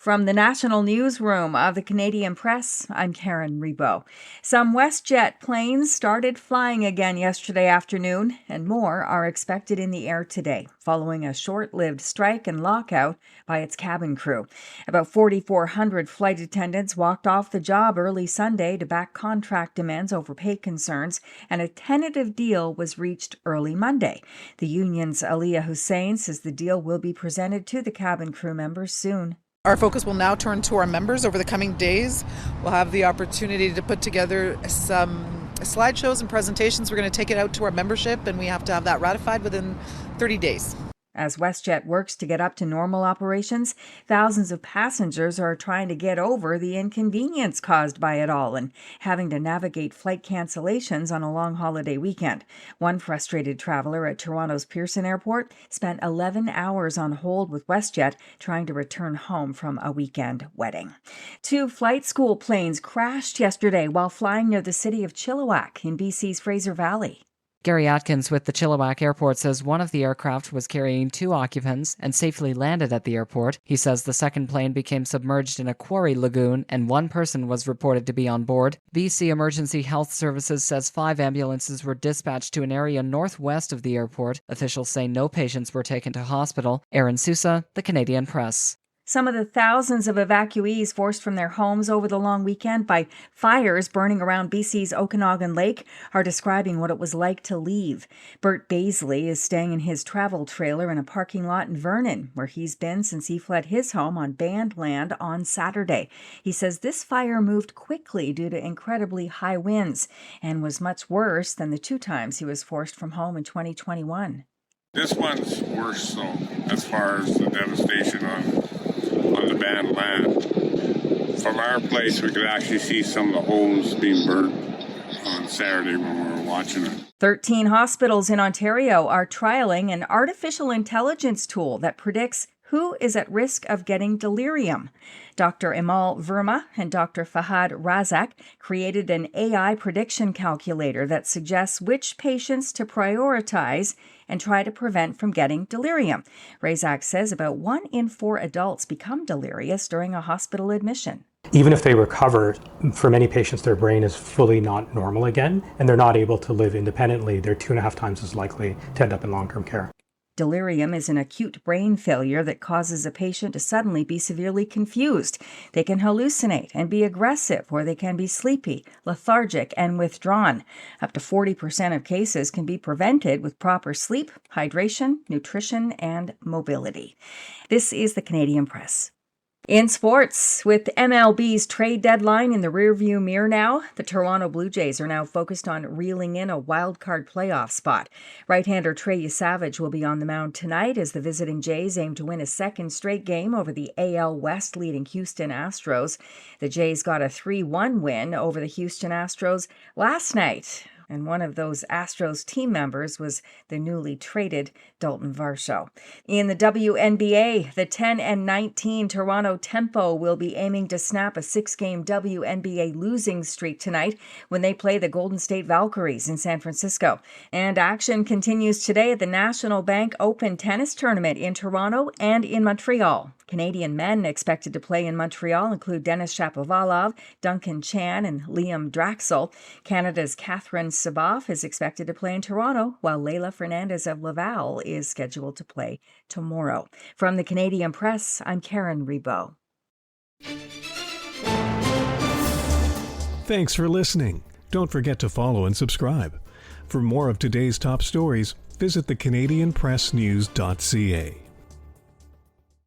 From the National Newsroom of the Canadian Press, I'm Karen Rebo. Some WestJet planes started flying again yesterday afternoon, and more are expected in the air today, following a short-lived strike and lockout by its cabin crew. About 4,400 flight attendants walked off the job early Sunday to back contract demands over pay concerns, and a tentative deal was reached early Monday. The union's Aliyah Hussein says the deal will be presented to the cabin crew members soon. Our focus will now turn to our members over the coming days. We'll have the opportunity to put together some slideshows and presentations. We're going to take it out to our membership, and we have to have that ratified within 30 days. As WestJet works to get up to normal operations, thousands of passengers are trying to get over the inconvenience caused by it all and having to navigate flight cancellations on a long holiday weekend. One frustrated traveler at Toronto's Pearson Airport spent 11 hours on hold with WestJet trying to return home from a weekend wedding. 2 flight school planes crashed yesterday while flying near the city of Chilliwack in BC's Fraser Valley. Gary Atkins with the Chilliwack Airport says one of the aircraft was carrying 2 occupants and safely landed at the airport. He says the second plane became submerged in a quarry lagoon and 1 person was reported to be on board. BC Emergency Health Services says 5 ambulances were dispatched to an area northwest of the airport. Officials say no patients were taken to hospital. Aaron Sousa, the Canadian Press. Some of the thousands of evacuees forced from their homes over the long weekend by fires burning around BC's Okanagan Lake are describing what it was like to leave. Bert Baisley is staying in his travel trailer in a parking lot in Vernon, where he's been since he fled his home on banned land on Saturday. He says this fire moved quickly due to incredibly high winds and was much worse than the 2 times he was forced from home in 2021. This one's worse, though, as far as the devastation on the banned land. From our place, we could actually see some of the homes being burnt on Saturday when we were watching it. 13 hospitals in Ontario are trialing an artificial intelligence tool that predicts who is at risk of getting delirium. Dr. Imal Verma and Dr. Fahad Razak created an AI prediction calculator that suggests which patients to prioritize and try to prevent from getting delirium. Razak says about 1 in 4 adults become delirious during a hospital admission. Even if they recover, for many patients, their brain is fully not normal again, and they're not able to live independently. They're 2.5 times as likely to end up in long-term care. Delirium is an acute brain failure that causes a patient to suddenly be severely confused. They can hallucinate and be aggressive, or they can be sleepy, lethargic, and withdrawn. Up to 40% of cases can be prevented with proper sleep, hydration, nutrition, and mobility. This is the Canadian Press. In sports, with MLB's trade deadline in the rearview mirror now, the Toronto Blue Jays are now focused on reeling in a wild-card playoff spot. Right-hander Trey Savage will be on the mound tonight as the visiting Jays aim to win a 2nd straight game over the AL West leading Houston Astros. The Jays got a 3-1 win over the Houston Astros last night. And one of those Astros team members was the newly traded Dalton Varsho. In the WNBA, the 10-19 Toronto Tempo will be aiming to snap a 6-game WNBA losing streak tonight when they play the Golden State Valkyries in San Francisco. And action continues today at the National Bank Open Tennis Tournament in Toronto and in Montreal. Canadian men expected to play in Montreal include Denis Shapovalov, Duncan Chan, and Liam Draxel. Canada's Catherine Saboff is expected to play in Toronto, while Leylah Fernandez of Laval is scheduled to play tomorrow. From the Canadian Press, I'm Karen Rebo. Thanks for listening. Don't forget to follow and subscribe. For more of today's top stories, visit thecanadianpressnews.ca.